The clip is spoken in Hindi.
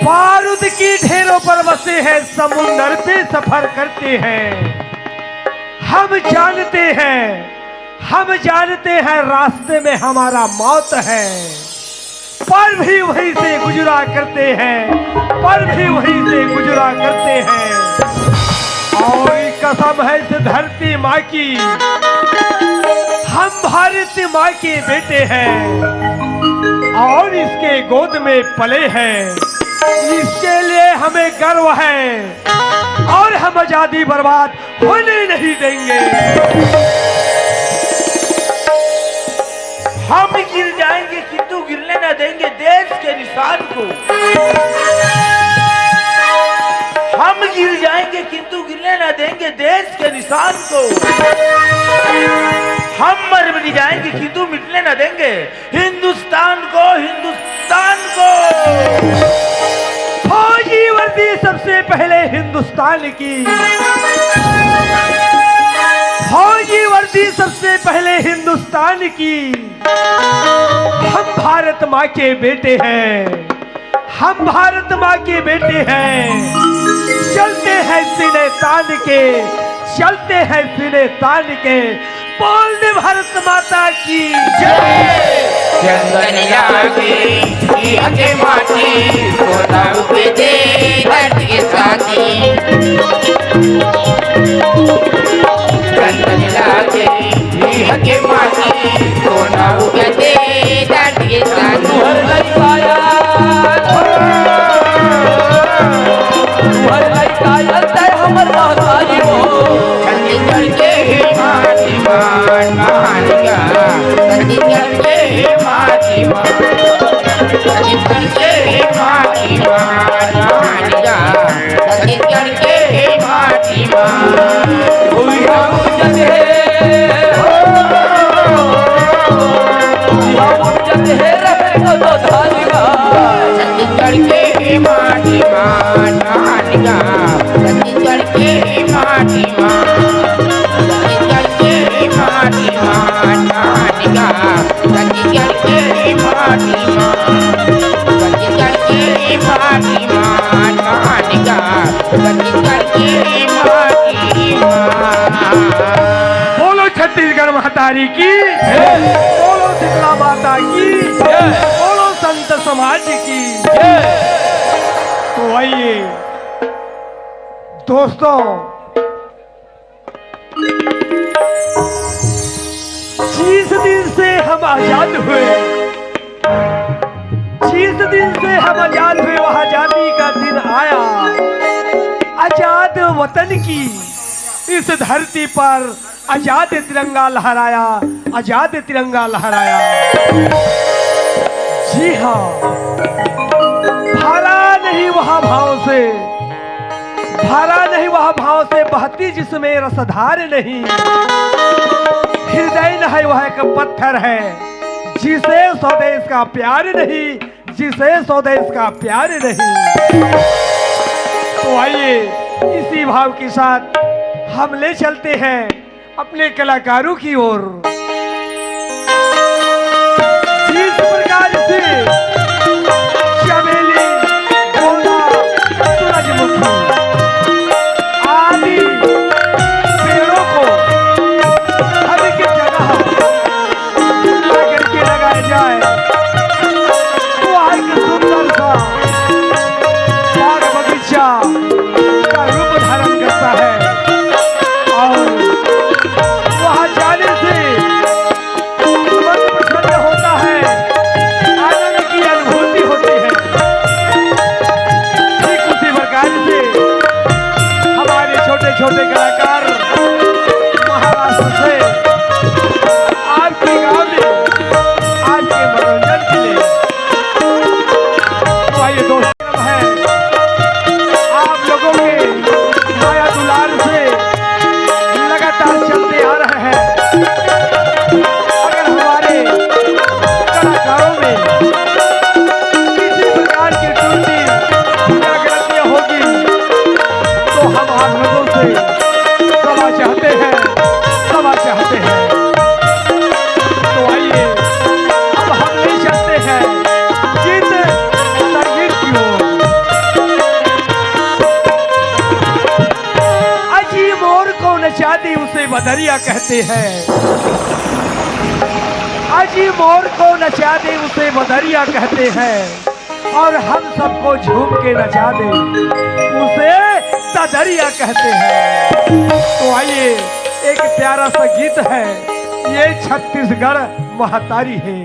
बारूद की ढेरों पर बसे हैं, समुंदर पे सफर करते हैं। हम जानते हैं रास्ते में हमारा मौत है, पर भी वहीं से गुजरा करते हैं, और कसम है इस धरती माँ की, हम भारत माँ के बेटे हैं और इसके गोद में पले हैं। इसके लिए हमें गर्व है और हम आजादी बर्बाद होने नहीं देंगे। हम गिर जाएंगे किंतु गिरने न देंगे देश के निशान को। हम गिर जाएंगे किंतु गिरने न देंगे देश के निशान को। हम मर भी जाएंगे किंतु मिटने न देंगे हिंदुस्तान को। फौजी वर्दी सबसे पहले हिंदुस्तान की, फौजी वर्दी सबसे पहले हिंदुस्तान की। हम भारत माँ के बेटे हैं, हम भारत माँ के बेटे हैं। चलते हैं सीने तान के, चलते हैं सीने तान के। बोल दे भारत माता की जय। चंदन लागे आगे माटी सोना उगे दे धरती के साथी। चंदन लागे आगे माटी सोना उगे दे धरती के साथी। हमर महतारी हो छत्तीसगढ़ के माटी मान महानिका। छत्तीसगढ़ के माटी मान, छत्तीसगढ़ के माटी मान महानिका। छत्तीसगढ़ के माटी मान छत्तीसगढ़ के माटी मान महानिका। छत्तीसगढ़ के माटी मान, छत्तीसगढ़ के माटी मान महानिका। छत्तीसगढ़ के माटी मान, छत्तीसगढ़ के माटी मान महानिका। बिहारी की, बोलो शीतला माता की, बोलो संत समाज की। तो आइए दोस्तों, 30 दिन से हम आजाद हुए, 30 दिन से हम आजाद हुए, वह आजादी का दिन आया। आजाद वतन की इस धरती पर आजाद तिरंगा लहराया, आजाद तिरंगा लहराया। जी हाँ, भरा नहीं वह भाव से, भरा नहीं वह भाव से बहती जिसमें रसधार नहीं। हृदय न है वह एक पत्थर है, जिसे स्वदेश का प्यार नहीं, जिसे स्वदेश का प्यार नहीं। तो आइए इसी भाव के साथ हम ले चलते हैं अपने कलाकारों की ओर। जिस प्रकार से चमेली, गोंदा, सूरजमुखी आदि पेड़ों को हर एक जगह करके लगाया जाए, वो एक सुंदर सा बाग बगीचा का रूप धारण करता है। और वहाँ जाने से मन प्रसन्न होता है, आनंद की अनुभूति होती है। ठीक उसी प्रकार से हमारे छोटे छोटे कलाकार महाराष्ट्र से आपके गांव में आपके मनोरंजन के लिए, तो आइए दोस्तों, है आप लोगों के माया दुलार से लगातार चलते आ रहे हैं। अगर हमारे कलाकारों में किसी प्रकार की त्रुटि या गलतियां होगी तो हम आप लोगों से क्षमा चाहते हैं, क्षमा चाहते हैं। तो आइए अब हम ले चलते हैं गीत संगीत की ओर। अजी मोर को नचा दी उसे बदरिया कहते हैं, अजी मोर को नचा दे उसे बदरिया कहते हैं, और हम सबको झूम के नचा दे उसे तदरिया कहते हैं। तो आइए एक प्यारा सा गीत है, ये छत्तीसगढ़ महतारी है।